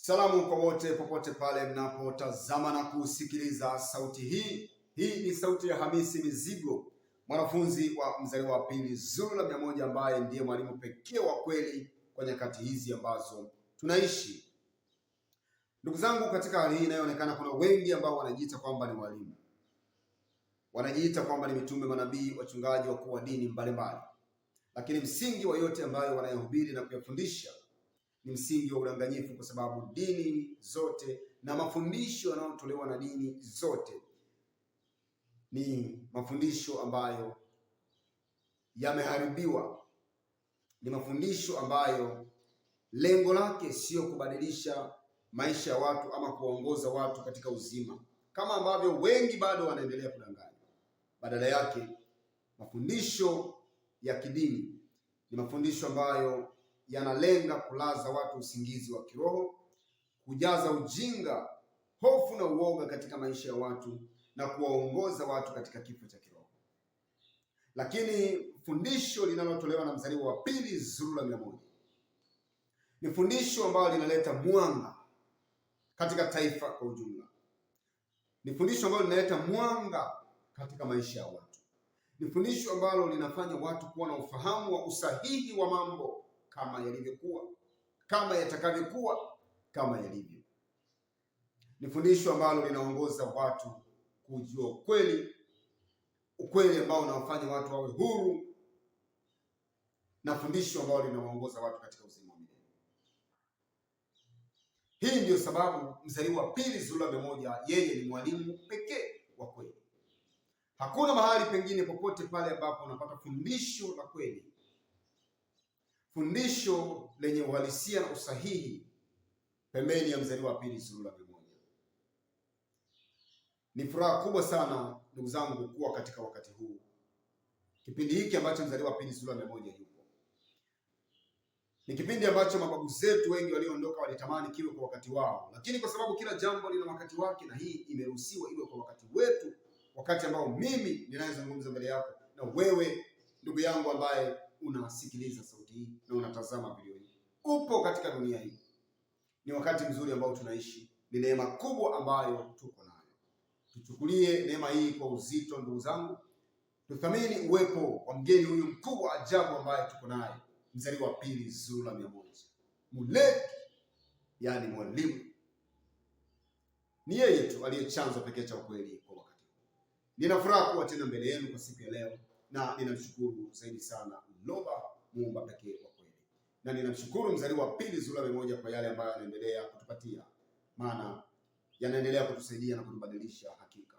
Salamu kwa wote popote pale mnapotazama na kusikiliza sauti hii. Hii ni sauti ya Hamisi Mizigo, mwanafunzi wa mzaliwa wa pili Zuru la 100, ambaye ndiye mwalimu pekee wa kweli kwa nyakati hizi ambazo tunaishi. Ndugu zangu, katika hali hii inayoonekana kuna wengi ambao wanajiita kwamba ni walimu, wanajiita kwamba ni mitume, manabii, wachungaji, wakuu wa dini mbalimbali, lakini msingi wa yote ambayo wanayahubiri na kuyafundisha ni msingi wa udanganyifu, kwa sababu dini zote na mafundisho yanayotolewa na dini zote ni mafundisho ambayo yameharibiwa. Ni mafundisho ambayo lengo lake sio kubadilisha maisha ya watu ama kuwaongoza watu katika uzima, kama ambavyo wengi bado wanaendelea kudanganya. Badala yake, mafundisho ya kidini ni mafundisho ambayo yanalenga kulaza watu usingizi wa kiroho, kujaza ujinga, hofu na uoga katika maisha ya watu na kuwaongoza watu katika kifo cha kiroho. Lakini fundisho linalotolewa na mzaliwa wa pili Zuru la 100 ni fundisho ambalo linaleta mwanga katika taifa kwa ujumla. Ni fundisho ambalo linaleta mwanga katika maisha ya watu. Ni fundisho ambalo linafanya watu kuwa na ufahamu wa usahihi wa mambo kama yalivyokuwa, kama yatakavyokuwa, kama yalivyo. Ni fundisho ambalo linaongoza watu kujua ukweli, ukweli ambao unawafanya watu wawe huru, na fundisho ambalo linawaongoza watu katika uzima wa milele. Hii ndiyo sababu mzaliwa wa pili Zuru la 100 yeye ni mwalimu pekee wa kweli. Hakuna mahali pengine popote pale ambapo unapata fundisho la kweli, fundisho lenye uhalisia na usahihi pembeni ya mzaliwa wa pili Zuru la 100. Ni furaha kubwa sana ndugu zangu kuwa katika wakati huu, kipindi hiki ambacho mzaliwa wa pili Zuru la 100 yupo. Ni kipindi ambacho mababu zetu wengi walioondoka walitamani kiwe kwa wakati wao, lakini kwa sababu kila jambo lina wakati wake, na hii imeruhusiwa iwe kwa wakati wetu, wakati ambao mimi ninayezungumza mbele yako na wewe ndugu yangu ambaye unasikiliza sauti hii na unatazama video hii, upo katika dunia hii. Ni wakati mzuri ambao tunaishi, ni neema kubwa ambayo tuko nayo. Tuchukulie neema hii kwa uzito ndugu zangu, tuthamini uwepo wa mgeni huyu mkuu wa ajabu ambaye tuko naye, mzaliwa wa pili Zuru la 100, muleki, yani mwalimu. Ni yeye tu aliye chanzo pekee cha ukweli kwa wakati huu. Nina furaha kuwa tena mbele yenu kwa siku ya leo, na ninamshukuru zaidi sana Loba, muumba pekee wa kweli, na ninamshukuru mzaliwa wa pili Zuru la 100 kwa yale ambayo anaendelea kutupatia, maana yanaendelea kutusaidia na kutubadilisha hakika.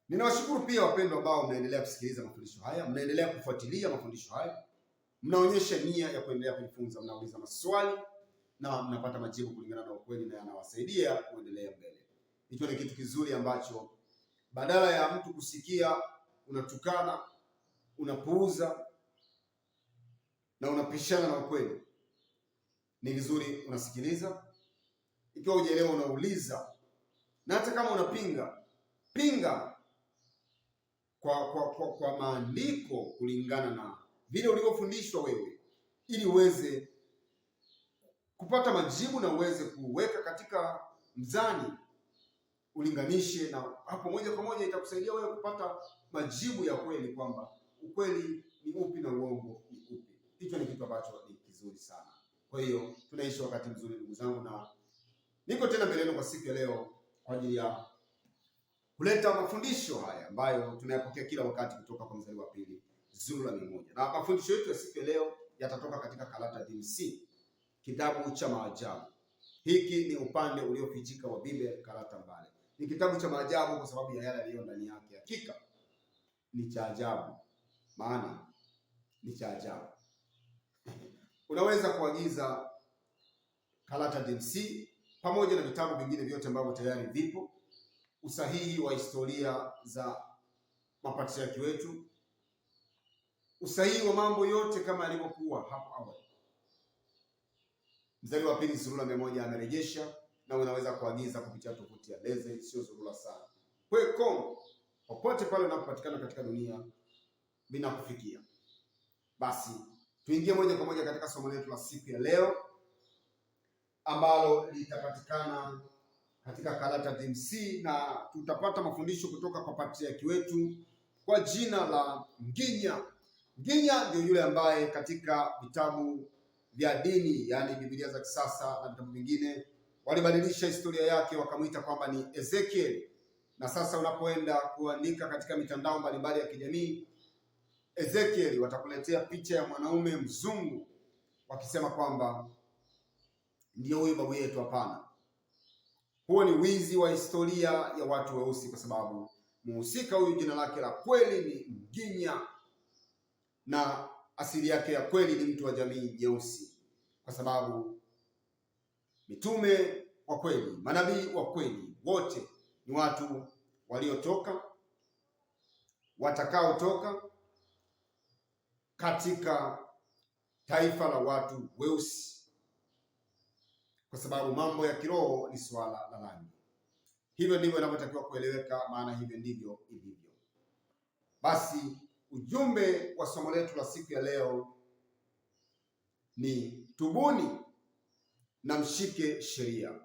Ninawashukuru pia wapendwa ambao mnaendelea kusikiliza mafundisho haya, mnaendelea kufuatilia mafundisho haya, mnaonyesha nia ya kuendelea kujifunza, mnauliza maswali na mnapata majibu kulingana na ukweli, na yanawasaidia kuendelea mbele. Hicho ni kitu kizuri ambacho badala ya mtu kusikia unatukana, unapuuza na unapishana na ukweli, ni vizuri unasikiliza. Ikiwa hujaelewa unauliza, na hata kama unapinga, pinga kwa maandiko kulingana na vile ulivyofundishwa wewe, ili uweze kupata majibu na uweze kuweka katika mzani, ulinganishe, na hapo moja kwa moja itakusaidia wewe kupata majibu ya kweli, kwamba ukweli ni upi na uongo ni upi. Hicho ni kitu ambacho ni kizuri sana. Kwa hiyo tunaishi wakati mzuri ndugu zangu, na niko tena mbele yenu kwa siku ya leo kwa ajili ya kuleta mafundisho haya ambayo tunayapokea kila wakati kutoka kwa mzaliwa wa pili Zuru la 100. Na mafundisho yetu ya siku ya leo yatatoka katika Karata DMC, kitabu cha maajabu. Hiki ni upande uliofichika wa Biblia, Karata Mbale. Ni kitabu cha maajabu kwa sababu ya yale yaliyo ndani yake. Hakika ni cha ajabu, maana ni cha ajabu. Unaweza kuagiza Karata DMC pamoja na vitabu vingine vyote ambavyo tayari vipo, usahihi wa historia za mapatriarki wetu, usahihi wa mambo yote kama yalivyokuwa hapo awali. Mzaliwa wa pili Zuru la 100 amerejesha, na unaweza kuagiza kupitia tovuti ya Leze, sio Zurula sana .com, popote pale unapopatikana katika dunia binakufikia. Basi tuingie moja kwa moja katika somo letu la siku ya leo, ambalo litapatikana katika karata DMC, na tutapata mafundisho kutoka kwa patriaki wetu kwa jina la Nginya. Nginya ndio yule ambaye katika vitabu vya dini, yaani Biblia za kisasa na vitabu vingine, walibadilisha historia yake wakamwita kwamba ni Ezekiel. Na sasa unapoenda kuandika katika mitandao mbalimbali ya kijamii Ezekiel, watakuletea picha ya mwanaume mzungu wakisema kwamba ndio huyu babu yetu. Hapana, huo ni wizi wa historia ya watu weusi, kwa sababu muhusika huyu jina lake la kweli ni Nginya na asili yake ya kweli ni mtu wa jamii nyeusi, kwa sababu mitume wa kweli, manabii wa kweli wote ni watu waliotoka, watakaotoka katika taifa la watu weusi, kwa sababu mambo ya kiroho ni swala la rangi. Hivyo ndivyo inavyotakiwa kueleweka, maana hivyo ndivyo ilivyo. Basi ujumbe wa somo letu la siku ya leo ni tubuni na mshike sheria.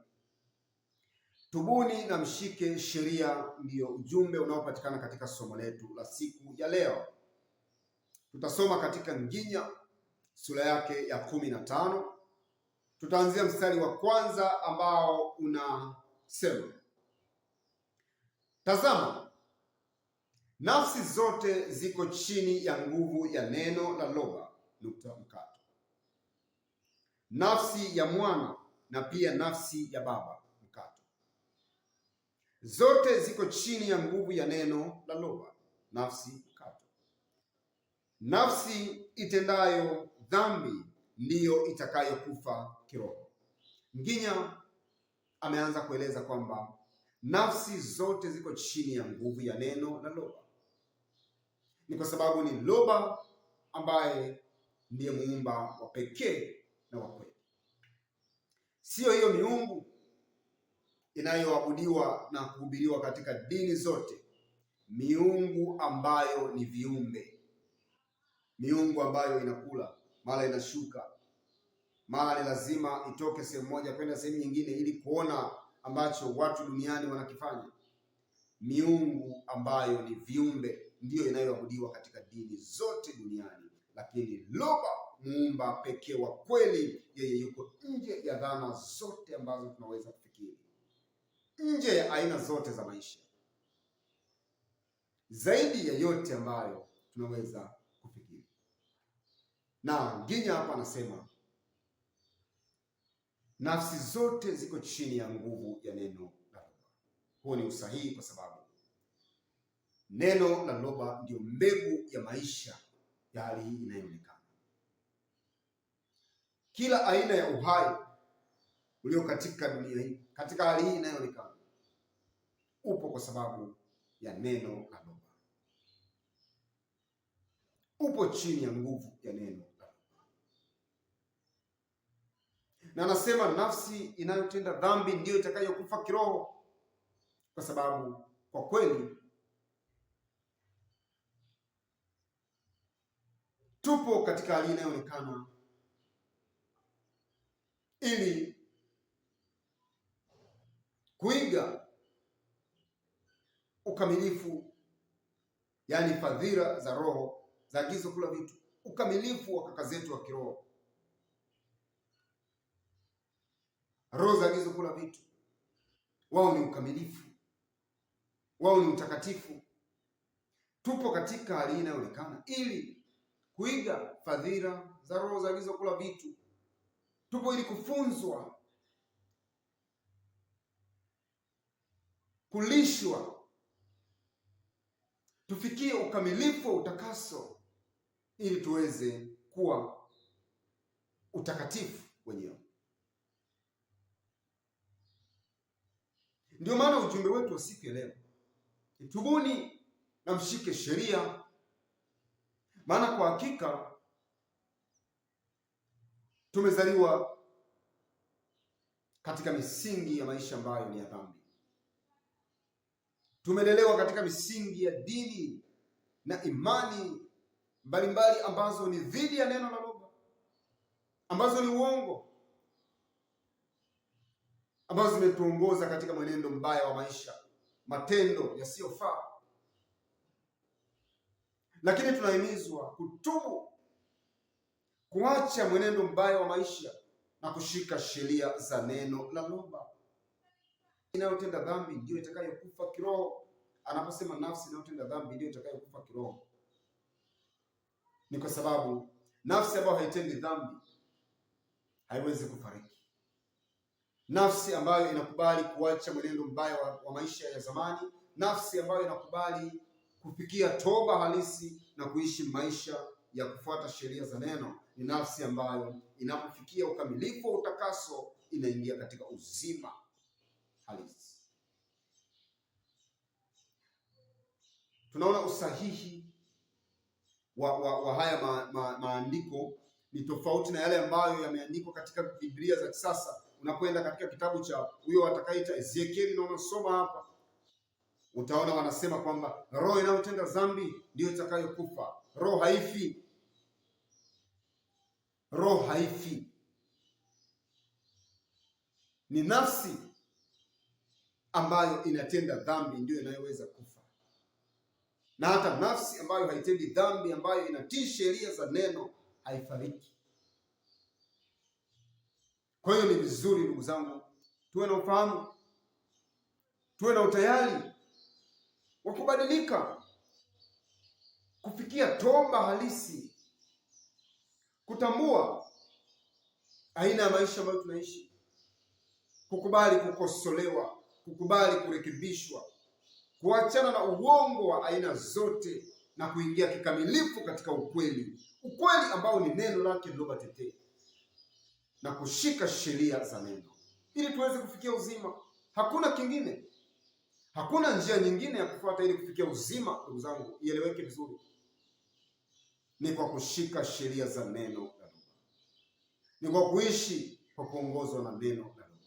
Tubuni na mshike sheria ndiyo ujumbe unaopatikana katika somo letu la siku ya leo. Tutasoma katika Nginya sura yake ya 15. Tutaanzia mstari wa kwanza ambao unasema: tazama, nafsi zote ziko chini ya nguvu ya neno la Loba, mkato. Nafsi ya mwana na pia nafsi ya baba, mkato. Zote ziko chini ya nguvu ya neno la Loba, nafsi, mkato. Nafsi itendayo dhambi ndiyo itakayokufa kiroho. Nginya ameanza kueleza kwamba nafsi zote ziko chini ya nguvu ya neno la Loba. Ni kwa sababu ni Loba ambaye ndiye muumba wa pekee na wa kweli. Sio hiyo miungu inayoabudiwa na kuhubiriwa katika dini zote, miungu ambayo ni viumbe, miungu ambayo inakula, mara inashuka, mara ni lazima itoke sehemu moja kwenda sehemu nyingine ili kuona ambacho watu duniani wanakifanya. Miungu ambayo ni viumbe ndiyo inayoabudiwa katika dini zote duniani, lakini Loba, muumba pekee wa kweli, yeye yuko nje ya dhana zote ambazo tunaweza kufikiri, nje ya aina zote za maisha, zaidi ya yote ambayo tunaweza kufikiri. Na Nginya hapa anasema nafsi zote ziko chini ya nguvu ya neno la Loba. Huo ni usahihi, kwa sababu neno la Loba ndio mbegu ya maisha ya hali hii inayoonekana. Kila aina ya uhai ulio katika dunia hii, katika hali hii inayoonekana, upo kwa sababu ya neno la Loba, upo chini ya nguvu ya neno la Loba. Na anasema nafsi inayotenda dhambi ndiyo itakayokufa kiroho, kwa sababu kwa kweli tupo katika hali inayoonekana ili kuiga ukamilifu, yaani fadhila za roho za agizo kula vitu, ukamilifu wa kaka zetu wa kiroho. Roho za agizo kula vitu, wao ni ukamilifu, wao ni utakatifu. Tupo katika hali inayoonekana ili kuiga fadhila za roho za agizo kula vitu. Tupo ili kufunzwa, kulishwa, tufikie ukamilifu wa utakaso ili tuweze kuwa utakatifu wenyewe. Ndio maana ujumbe wetu wa siku ya leo, tubuni na mshike sheria. Maana kwa hakika tumezaliwa katika misingi ya maisha ambayo ni ya dhambi. Tumelelewa katika misingi ya dini na imani mbalimbali ambazo ni dhidi ya neno la Loba, ambazo ni uongo. ambazo zimetuongoza katika mwenendo mbaya wa maisha, matendo yasiyofaa. Lakini tunahimizwa kutubu, kuacha mwenendo mbaya wa maisha na kushika sheria za neno la Mungu. Inayotenda dhambi ndiyo itakayokufa kiroho. Anaposema nafsi inayotenda dhambi ndiyo itakayokufa kiroho, ni kwa sababu nafsi ambayo haitendi dhambi haiwezi kufariki. Nafsi ambayo inakubali kuacha mwenendo mbaya wa maisha ya zamani, nafsi ambayo inakubali kufikia toba halisi na kuishi maisha ya kufuata sheria za neno, ni nafsi ambayo inapofikia ukamilifu wa utakaso inaingia katika uzima halisi. Tunaona usahihi wa haya maandiko ni tofauti na yale ambayo yameandikwa katika Biblia za kisasa. Unapoenda katika kitabu cha huyo atakayeita Ezekieli na unasoma hapa, utaona wanasema kwamba roho inayotenda dhambi ndiyo itakayokufa. Roho haifi. Roho haifi. Ni nafsi ambayo inatenda dhambi ndiyo inayoweza kufa, na hata nafsi ambayo haitendi dhambi, ambayo inatii sheria za neno, haifariki. Kwa hiyo ni vizuri ndugu zangu, tuwe na ufahamu, tuwe na utayari wa kubadilika, kufikia toba halisi, kutambua aina ya maisha ambayo tunaishi, kukubali kukosolewa, kukubali kurekebishwa, kuachana na uongo wa aina zote na kuingia kikamilifu katika ukweli ambao ni neno lake lilobatetee, na kushika sheria za neno ili tuweze kufikia uzima. Hakuna kingine, hakuna njia nyingine ya kufuata ili kufikia uzima. Ndugu zangu, ieleweke vizuri, ni kwa kushika sheria za neno la Mungu, ni kwa kuishi kwa kuongozwa na neno la Mungu.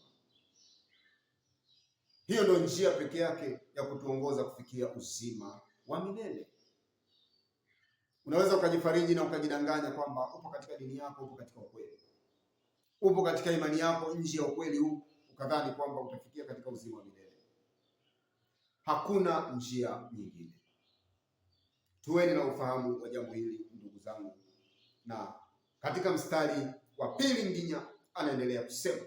Hiyo ndio njia pekee yake ya kutuongoza kufikia uzima wa milele. Unaweza ukajifariji na ukajidanganya kwamba upo katika dini yako, upo katika ukweli, upo katika imani yako nje ya ukweli huu, ukadhani kwamba utafikia katika uzima wa milele. Hakuna njia nyingine. Tuweni na ufahamu wa jambo hili ndugu zangu. Na katika mstari wa pili Nginya anaendelea kusema,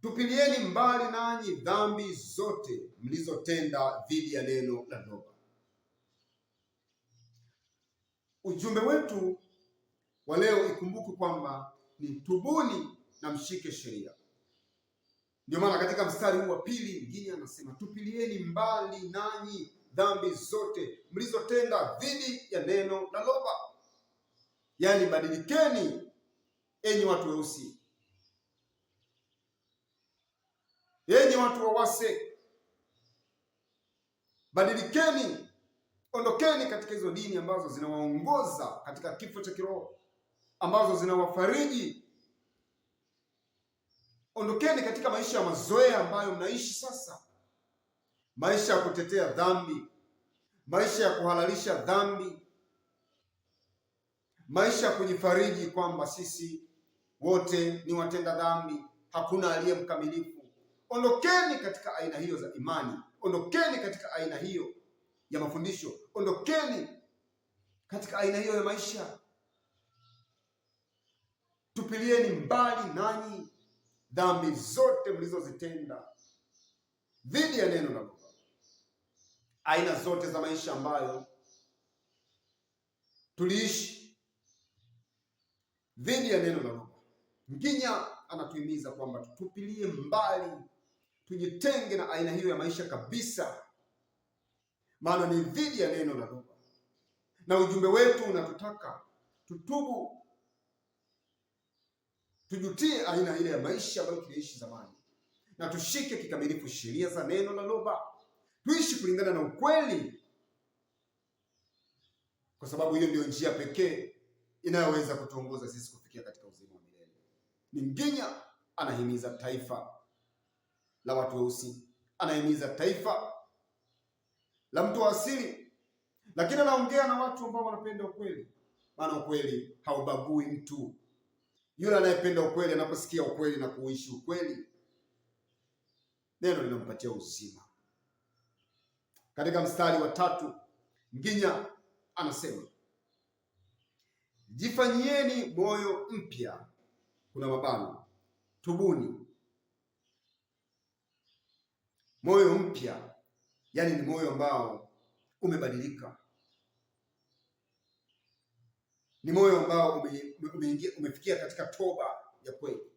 tupilieni mbali nanyi dhambi zote mlizotenda dhidi ya neno la ndoa. Ujumbe wetu wa leo ikumbuke kwamba ni tubuni na mshike sheria. Ndio maana katika mstari huu wa pili Nginya anasema tupilieni mbali nanyi dhambi zote mlizotenda dhidi ya neno la ndoa. Yaani badilikeni enyi watu weusi, enyi watu wawase, badilikeni, ondokeni katika hizo dini ambazo zinawaongoza katika kifo cha kiroho, ambazo zinawafariji. Ondokeni katika maisha ya mazoea ambayo mnaishi sasa, maisha ya kutetea dhambi, maisha ya kuhalalisha dhambi, maisha ya kujifariji kwamba sisi wote ni watenda dhambi, hakuna aliye mkamilifu. Ondokeni katika aina hiyo za imani, ondokeni katika aina hiyo ya mafundisho, ondokeni katika aina hiyo ya maisha. Tupilieni mbali nanyi dhambi zote mlizozitenda dhidi ya neno la Mungu. Aina zote za maisha ambayo tuliishi dhidi ya neno la Mungu. Nginya anatuhimiza kwamba tutupilie mbali, tujitenge na aina hiyo ya maisha kabisa, maana ni dhidi ya neno la Mungu. Na ujumbe wetu unatutaka tutubu, tujutie aina ile ya maisha ambayo tuliishi zamani, na tushike kikamilifu sheria za neno la Mungu, tuishi kulingana na ukweli, kwa sababu hiyo ndio njia pekee inayoweza kutuongoza sisi kufikia katika uzima wa milele. Nginya anahimiza taifa la watu weusi, anahimiza taifa la mtu wa asili, lakini anaongea na watu ambao wanapenda ukweli, maana ukweli haubagui mtu. Yule anayependa ukweli, anaposikia ukweli na kuishi ukweli, neno linampatia uzima. Katika mstari wa 3 Nginya anasema jifanyieni moyo mpya, kuna mabano, tubuni. Moyo mpya yani ni moyo ambao umebadilika, ni moyo ambao umefikia katika toba ya kweli.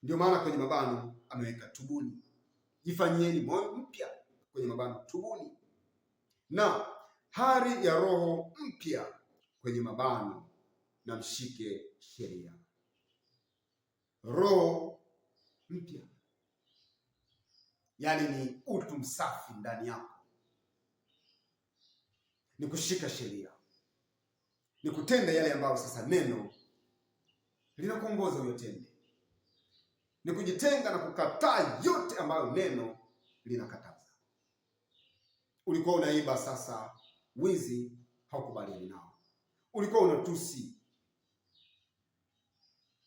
Ndio maana kwenye mabano ameweka tubuni, jifanyieni moyo mpya, kwenye mabano tubuni, na hari ya roho mpya, kwenye mabano na mshike sheria. Roho mpya yaani ni utu msafi ndani yako, ni kushika sheria, ni kutenda yale ambayo sasa neno linakuongoza uyatende, ni kujitenga na kukataa yote ambayo neno linakataza. Ulikuwa unaiba, sasa wizi haukubaliani nao. Ulikuwa unatusi,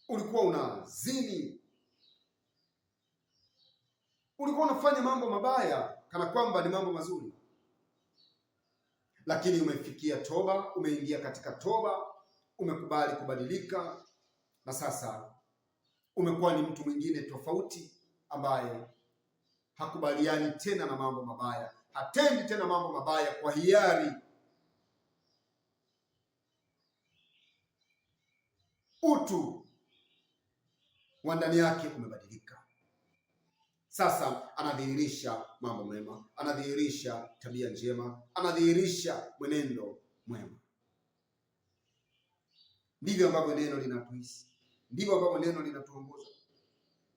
ulikuwa unazini, ulikuwa unafanya mambo mabaya kana kwamba ni mambo mazuri, lakini umefikia toba, umeingia katika toba, umekubali kubadilika, na sasa umekuwa ni mtu mwingine tofauti ambaye hakubaliani tena na mambo mabaya, hatendi tena mambo mabaya kwa hiari. Utu wa ndani yake umebadilika. Sasa anadhihirisha mambo mema, anadhihirisha tabia njema, anadhihirisha mwenendo mwema. Ndivyo ambavyo neno linatuisi, ndivyo ambavyo neno linatuongoza.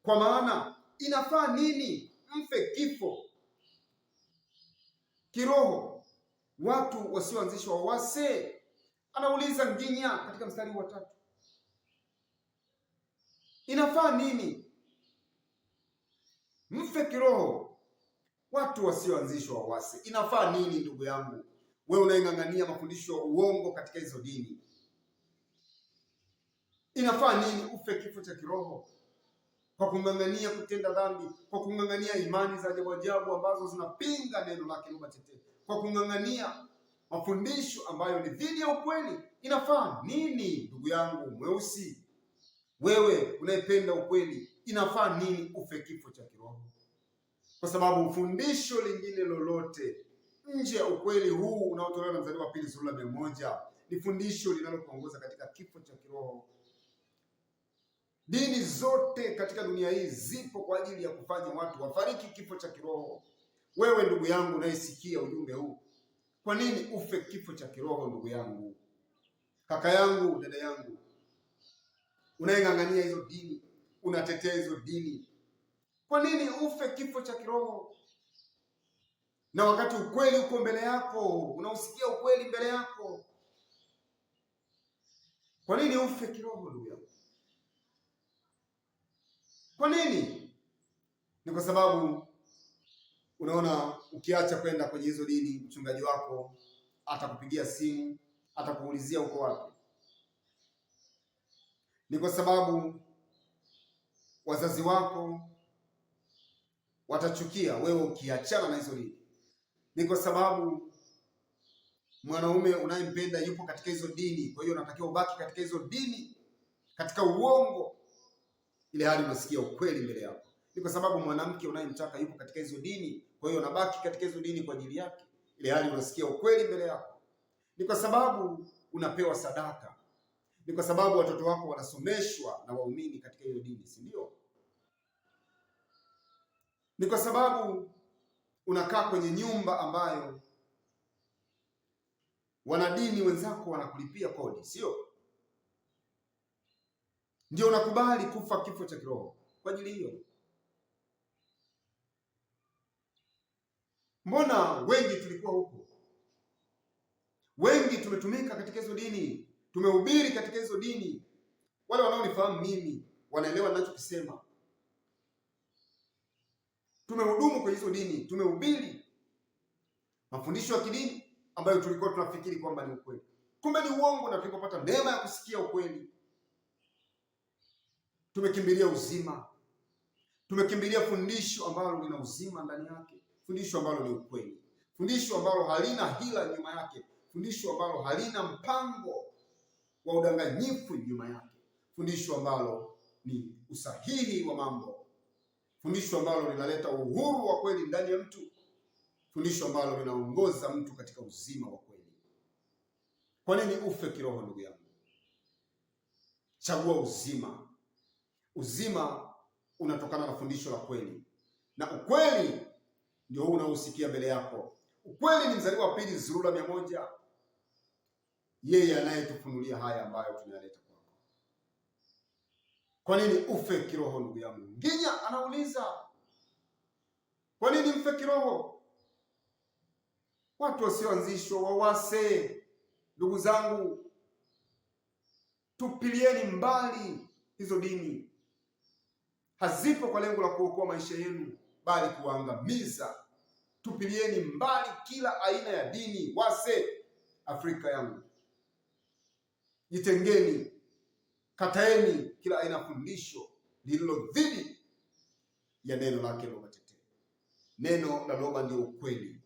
Kwa maana inafaa nini mfe kifo kiroho watu wasioanzishwa wawase? Anauliza Nginya katika mstari wa 3. Inafaa nini mfe kiroho watu wasioanzishwa wawase? Inafaa nini ndugu yangu, wewe unaing'ang'ania mafundisho ya uongo katika hizo dini? Inafaa nini ufe kifo cha kiroho kwa kung'ang'ania kutenda dhambi, kwa kung'ang'ania imani za ajabu ajabu ambazo zinapinga neno lake Lubatete, kwa kung'ang'ania mafundisho ambayo ni dhidi ya ukweli? Inafaa nini ndugu yangu mweusi, wewe unayependa ukweli, inafaa nini ufe kifo cha kiroho? Kwa sababu fundisho lingine lolote nje ya ukweli huu unaotolewa na Mzaliwa wa Pili sura ya 100 ni fundisho linalokuongoza katika kifo cha kiroho. Dini zote katika dunia hii zipo kwa ajili ya kufanya watu wafariki kifo cha kiroho. Wewe ndugu yangu unayesikia ujumbe huu, kwa nini ufe kifo cha kiroho? Ndugu yangu, kaka yangu, dada yangu, unayeng'ang'ania hizo dini, unatetea hizo dini, kwa nini ufe kifo cha kiroho? Na wakati ukweli uko mbele yako, unausikia ukweli mbele yako, kwa nini ufe kiroho ndugu yangu? Kwa nini? Ni kwa sababu unaona, ukiacha kwenda kwenye hizo dini, mchungaji wako atakupigia simu, atakuulizia uko wapi. Ni kwa sababu wazazi wako watachukia wewe ukiachana na hizo dini. Ni kwa sababu mwanaume unayempenda yupo katika hizo dini, kwa hiyo unatakiwa ubaki katika hizo dini, katika uongo, ile hali unasikia ukweli mbele yako. Ni kwa sababu mwanamke unayemtaka yupo katika hizo dini, kwa hiyo unabaki katika hizo dini kwa ajili yake, ile hali unasikia ukweli mbele yako. Ni kwa sababu unapewa sadaka, ni kwa sababu watoto wako wanasomeshwa na waumini katika hiyo dini, si ndio? Ni kwa sababu unakaa kwenye nyumba ambayo wanadini wenzako wanakulipia kodi, sio? Ndio unakubali kufa kifo cha kiroho kwa ajili hiyo. Mbona wengi tulikuwa huko, wengi tumetumika katika hizo dini, tumehubiri katika hizo dini. Wale wanaonifahamu mimi wanaelewa ninachokisema. Tumehudumu kwenye hizo dini, tumehubiri mafundisho ya kidini ambayo tulikuwa tunafikiri kwamba ni ukweli, kumbe ni uongo. Na tulipopata neema ya kusikia ukweli, tumekimbilia uzima, tumekimbilia fundisho ambalo lina uzima ndani yake, fundisho ambalo ni ukweli, fundisho ambalo halina hila nyuma yake, fundisho ambalo halina mpango wa udanganyifu nyuma yake, fundisho ambalo ni usahihi wa mambo, fundisho ambalo linaleta uhuru wa kweli ndani ya mtu, fundisho ambalo linaongoza mtu katika uzima wa kweli. Kwa nini ufe kiroho, ndugu yangu? Chagua uzima. Uzima unatokana na fundisho la kweli, na ukweli ndio huu unaosikia mbele yako. Ukweli ni mzaliwa wa pili Zurura 100, yeye anayetufunulia haya ambayo tunayaleta kwako. Kwa nini ufe kiroho, ndugu yangu? Nginya anauliza, kwa nini mfe kiroho? Watu wasioanzishwa wawase. Ndugu zangu, tupilieni mbali hizo dini. Hazipo kwa lengo la kuokoa maisha yenu, bali kuangamiza. Tupilieni mbali kila aina ya dini wase. Afrika yangu, jitengeni, kataeni kila aina ya fundisho lililo dhidi ya neno lake Loba Tetee. Neno la Loba ndio ukweli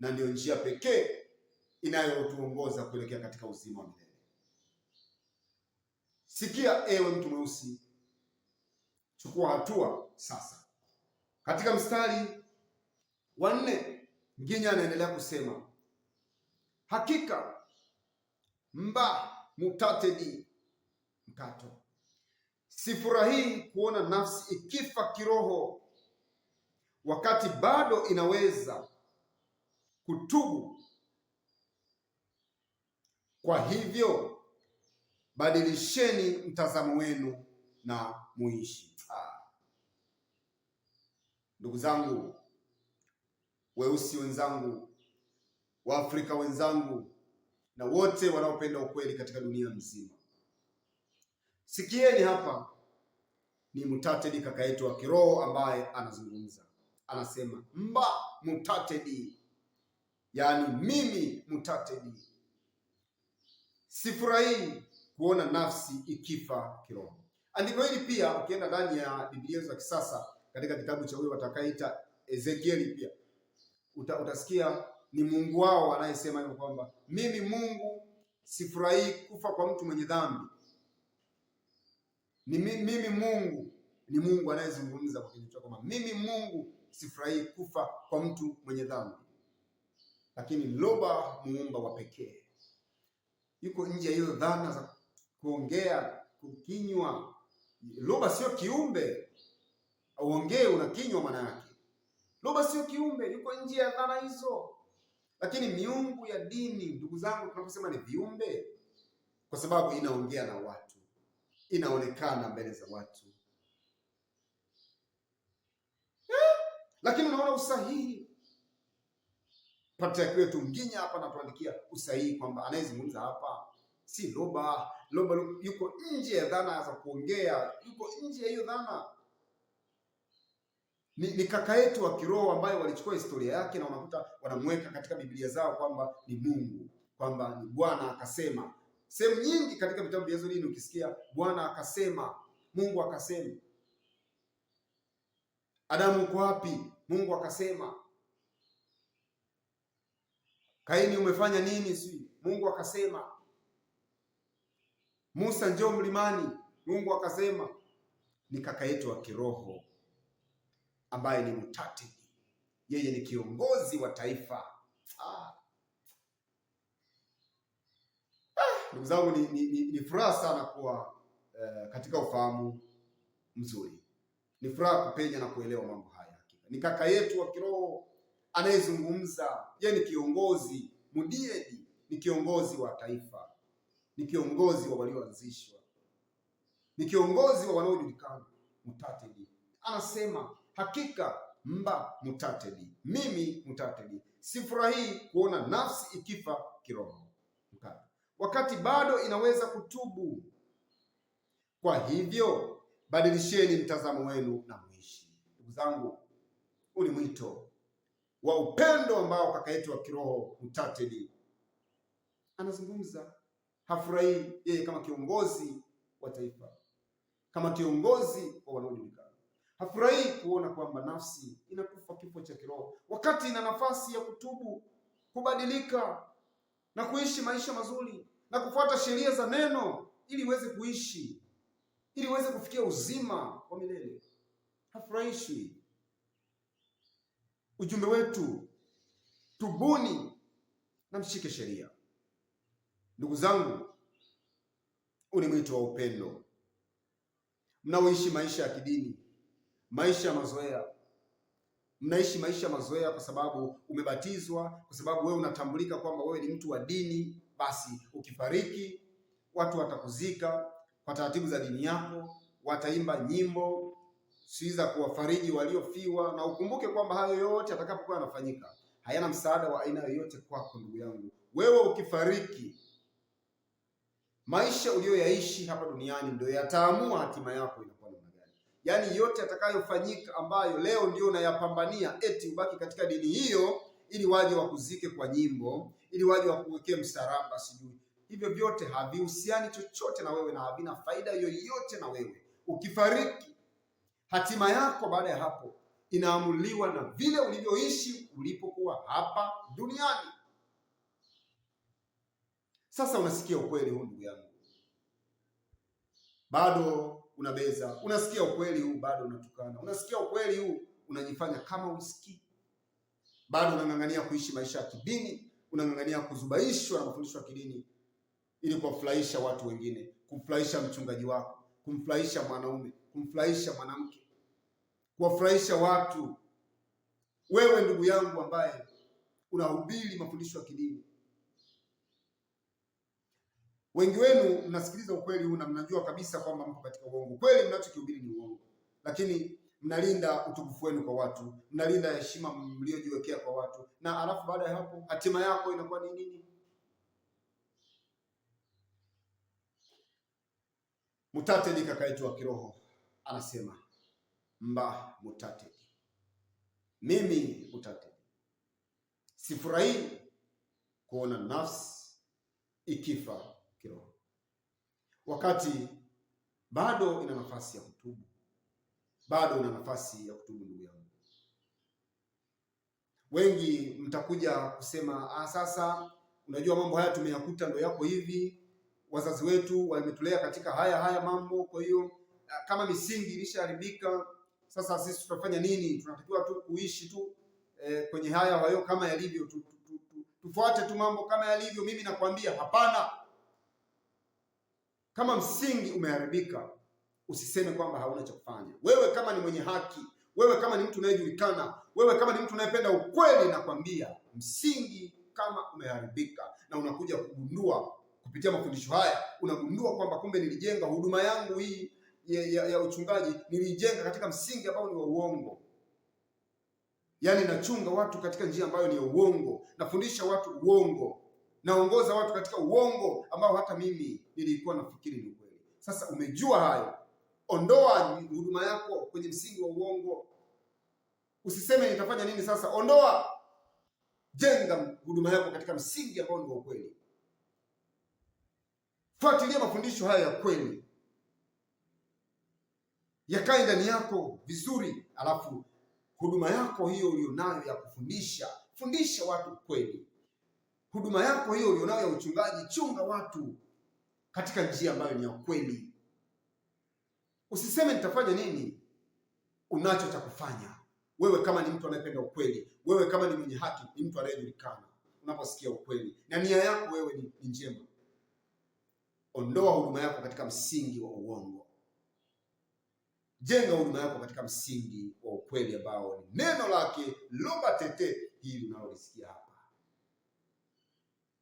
na ndio njia pekee inayotuongoza kuelekea katika uzima wa milele. Sikia ewe mtu mweusi, chukua hatua sasa. Katika mstari wa 4 Nginya anaendelea kusema, hakika mba mutatedi mkato, sifurahii kuona nafsi ikifa kiroho, wakati bado inaweza kutubu. Kwa hivyo badilisheni mtazamo wenu na muishi. Ndugu zangu, weusi wenzangu, Waafrika wenzangu, na wote wanaopenda ukweli katika dunia nzima, sikieni hapa. Ni Mutatedi, kaka yetu wa kiroho, ambaye anazungumza. Anasema mba mutatedi, yaani mimi Mutatedi sifurahii kuona nafsi ikifa kiroho. Andiko hili pia ukienda ndani ya Biblia za kisasa katika kitabu cha huyo watakaita Ezekieli, pia utasikia ni Mungu wao anayesema hivyo kwamba mimi Mungu sifurahii kufa kwa mtu mwenye dhambi. Mimi Mungu, ni Mungu anayezungumza kwa kinywa chake kwamba mimi Mungu sifurahii kufa kwa mtu mwenye dhambi. Lakini Loba, muumba wa pekee, yuko nje ya hiyo dhana za kuongea kukinywa. Loba sio kiumbe auongee unakinywa maana yake. Loba sio kiumbe, yuko nje ya dhana hizo. Lakini miungu ya dini, ndugu zangu, tunaposema ni viumbe, kwa sababu inaongea na watu, inaonekana mbele za watu. Lakini unaona usahihi. Patriarch wetu Nginya hapa anatuandikia usahihi kwamba anayezungumza hapa si Loba. Loba yuko nje ya dhana za kuongea, yuko nje ya hiyo dhana. Ni kaka yetu wa kiroho ambaye walichukua historia yake na wanakuta wanamweka katika Biblia zao kwamba ni Mungu, kwamba ni Bwana akasema. Sehemu nyingi katika vitabu vya dini ukisikia Bwana akasema, Mungu akasema. Adamu uko wapi? Mungu akasema. Kaini umefanya nini? Si Mungu akasema. Musa njoo mlimani, Mungu akasema. Ni kaka yetu wa kiroho ambaye ni Mutatedi, yeye ni kiongozi wa taifa. Ndugu zangu, ni furaha sana kuwa katika ufahamu mzuri. Ni furaha kupenya na kuelewa mambo haya. Hakika ni kaka yetu wa kiroho anayezungumza. Yeye ni kiongozi Mudiedi, ni kiongozi wa taifa, ni kiongozi wa walioanzishwa, ni kiongozi wa wanaojulikana. Mutatedi anasema hakika mba Mutatedi, mimi Mutatedi sifurahii kuona nafsi ikifa kiroho, wakati bado inaweza kutubu. Kwa hivyo badilisheni mtazamo wenu na muishi. Ndugu zangu, huu ni mwito wa upendo ambao kaka yetu wa kiroho Mutatedi anazungumza. Hafurahii yeye kama kiongozi wa taifa, kama kiongozi wa wanaojulikana. Hafurahi kuona kwamba nafsi inakufa kifo cha kiroho, wakati ina nafasi ya kutubu, kubadilika na kuishi maisha mazuri na kufuata sheria za neno ili iweze kuishi, ili iweze kufikia uzima wa milele. Hafurahishwi. Ujumbe wetu, tubuni na mshike sheria. Ndugu zangu, huu ni mwito wa upendo. Mnaoishi maisha ya kidini, maisha ya mazoea, mnaishi maisha ya mazoea kwa sababu umebatizwa, kwa sababu wewe unatambulika kwamba wewe ni mtu wa dini, basi ukifariki watu watakuzika kwa taratibu za dini yako, wataimba nyimbo za kuwafariji waliofiwa, na ukumbuke kwamba hayo yote atakapokuwa yanafanyika hayana msaada wa aina yoyote kwako. Ndugu yangu, wewe ukifariki, maisha uliyoyaishi hapa duniani ndio yataamua hatima yako inakuwa namna gani. Yaani yote atakayofanyika ambayo leo ndio unayapambania eti ubaki katika dini hiyo ili waje wakuzike kwa nyimbo, ili waje wakuwekee msalaba sijui, hivyo vyote havihusiani chochote na wewe na havina faida yoyote na wewe. Ukifariki, hatima yako baada ya hapo inaamuliwa na vile ulivyoishi ulipokuwa hapa duniani. Sasa unasikia ukweli huu ndugu yangu, bado unabeza. Unasikia ukweli huu, bado unatukana. Unasikia ukweli huu, unajifanya kama usikii. Bado unang'ang'ania kuishi maisha ya kidini, unang'ang'ania kuzubaishwa na mafundisho ya kidini ili kuwafurahisha watu wengine, kumfurahisha mchungaji wako, kumfurahisha mwanaume, kumfurahisha mwanamke, kuwafurahisha watu. Wewe ndugu yangu ambaye unahubiri mafundisho ya kidini, wengi wenu mnasikiliza ukweli huu na mnajua kabisa kwamba mko katika uongo. Kweli mnachokihubiri ni uongo, lakini mnalinda utukufu wenu kwa watu, mnalinda heshima mliojiwekea kwa watu, na alafu baada ya hapo hatima yako inakuwa ni nini? Mutatedi, kaka yetu wa kiroho, anasema mba Mutatedi, mimi Mutatedi sifurahi kuona nafsi ikifa kiroho, wakati bado ina nafasi ya kutubu, bado ina nafasi ya kutubu. Ndugu yangu, wengi mtakuja kusema sasa unajua mambo haya tumeyakuta ndio yako hivi, wazazi wetu wametulea katika haya mambo, kwa hiyo kama misingi ilishaharibika, sasa sisi tutafanya nini? Tunatakiwa tu kuishi tu kwenye hayo kama yalivyo, tufuate tu mambo kama yalivyo. Mimi nakwambia hapana. Kama msingi umeharibika, usiseme kwamba hauna cha kufanya. Wewe kama ni mwenye haki, wewe kama ni mtu unayejulikana, wewe kama ni mtu unayependa ukweli, nakwambia msingi kama umeharibika, na unakuja kugundua kupitia mafundisho haya, unagundua kwamba kumbe nilijenga huduma yangu hii ya uchungaji, nilijenga katika msingi ambao ni wa uongo. Yaani nachunga watu katika njia ambayo ni ya uongo, nafundisha watu uongo, naongoza watu katika uongo ambao hata mimi nilikuwa nafikiri ni ukweli. Sasa umejua hayo, ondoa huduma yako kwenye msingi wa uongo. Usiseme nitafanya nini sasa, ondoa, jenga huduma yako katika msingi ambao ni wa ukweli. Fuatilia mafundisho haya ya kweli, yakae ndani yako vizuri, alafu huduma yako hiyo ulionayo ya kufundisha, fundisha watu kweli. Huduma yako hiyo ulionayo ya uchungaji, chunga watu katika njia ambayo ni ya kweli. Usiseme nitafanya nini, unacho cha kufanya. Wewe kama ni mtu anayependa ukweli, wewe kama ni mwenye haki, ni mtu anayejulikana, unaposikia ukweli na nia yako wewe ni njema, ondoa huduma yako katika msingi wa uongo. Jenga huduma yako katika msingi wa ukweli ambao ni neno lake lobatete hili unalolisikia hapa.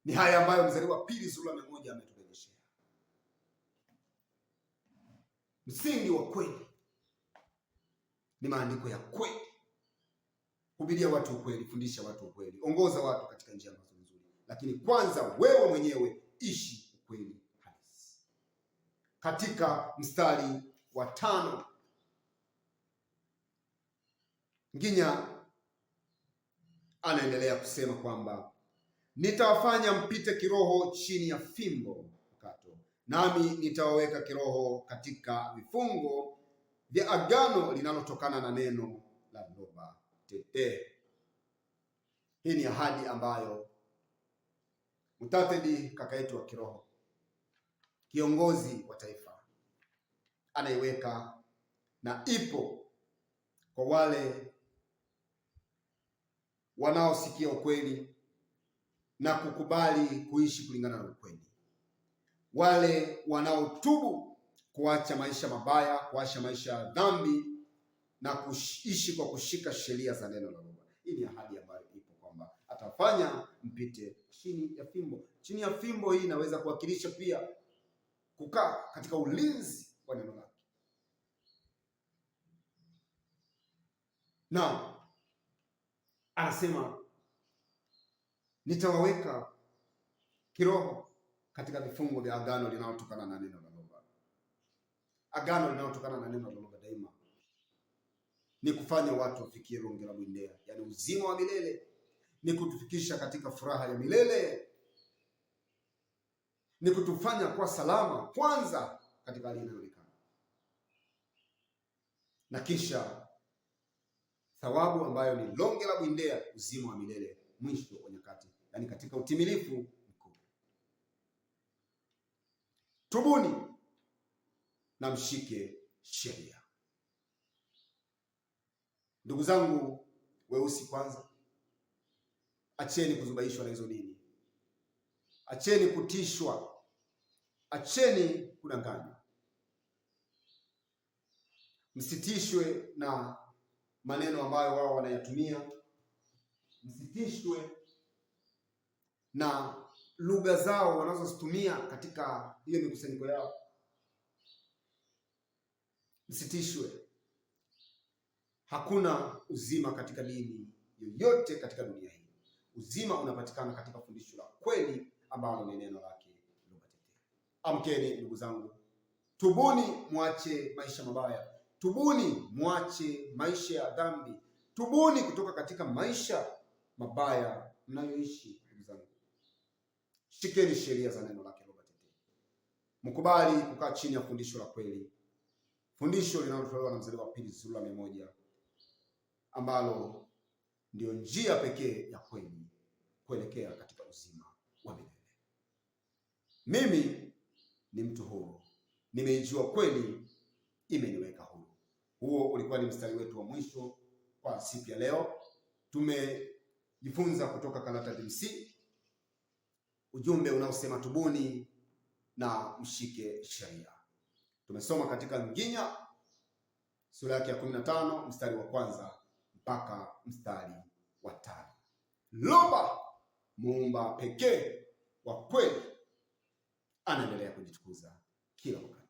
Ni haya ambayo Mzaliwa wa Pili sura 100 ameturejeshea. Msingi wa kweli ni maandiko ya kweli. Hubiria watu ukweli, fundisha watu ukweli, ongoza watu katika njia nzuri, lakini kwanza wewe mwenyewe ishi ukweli halisi. Katika mstari wa 5 Nginya anaendelea kusema kwamba nitawafanya mpite kiroho chini ya fimbo mkato, nami nitawaweka kiroho katika vifungo vya agano linalotokana na neno la Loba Tete. Hii ni ahadi ambayo Mutafedi, kaka yetu wa kiroho, kiongozi wa taifa, anaiweka na ipo kwa wale wanaosikia ukweli na kukubali kuishi kulingana na ukweli, wale wanaotubu kuacha maisha mabaya, kuacha maisha ya dhambi na kuishi kwa kushika sheria za neno la Mungu. Hii ni ahadi ambayo ipo kwamba atafanya mpite chini ya fimbo. Chini ya fimbo hii inaweza kuwakilisha pia kukaa katika ulinzi wa neno lake. Na anasema nitawaweka kiroho katika vifungo vya agano linalotokana na neno la Mungu. Agano linalotokana na neno la Mungu daima ni kufanya watu wafikie ronge la bwindea, yaani uzima wa milele, ni kutufikisha katika furaha ya milele, ni kutufanya kwa salama kwanza katika hali inayoonekana, na kisha thawabu ambayo ni longe la bwindea, uzima wa milele mwisho wa nyakati, yaani katika utimilifu mkuu. Tubuni na mshike sheria. Ndugu zangu weusi, kwanza acheni kuzubaishwa na hizo dini, acheni kutishwa, acheni kudanganywa. Msitishwe na maneno ambayo wao wanayatumia, msitishwe na lugha zao wanazozitumia katika hiyo mikusanyiko yao, msitishwe. Hakuna uzima katika dini yoyote katika dunia hii. Uzima unapatikana katika fundisho la kweli ambalo ni neno lake Loba Tete. Amkeni ndugu zangu, tubuni mwache maisha mabaya, tubuni mwache maisha ya dhambi, tubuni kutoka katika maisha mabaya mnayoishi. Ndugu zangu, shikeni sheria za neno lake Loba Tete, mkubali kukaa chini ya fundisho la kweli, fundisho linalotolewa na Mzaliwa wa Pili sura 100, ambalo ndio njia pekee ya kweli kuelekea katika uzima wa milele. Mimi ni mtu huru, nimeijua kweli, imeniweka huru. Huo ulikuwa ni mstari wetu wa mwisho kwa siku ya leo. Tumejifunza kutoka Karata DMC ujumbe unaosema tubuni na mshike sheria. Tumesoma katika Nginya sura yake ya 15 mstari wa kwanza mpaka mstari wa 5. Loba muumba pekee wa kweli anaendelea kujitukuza kila wakati.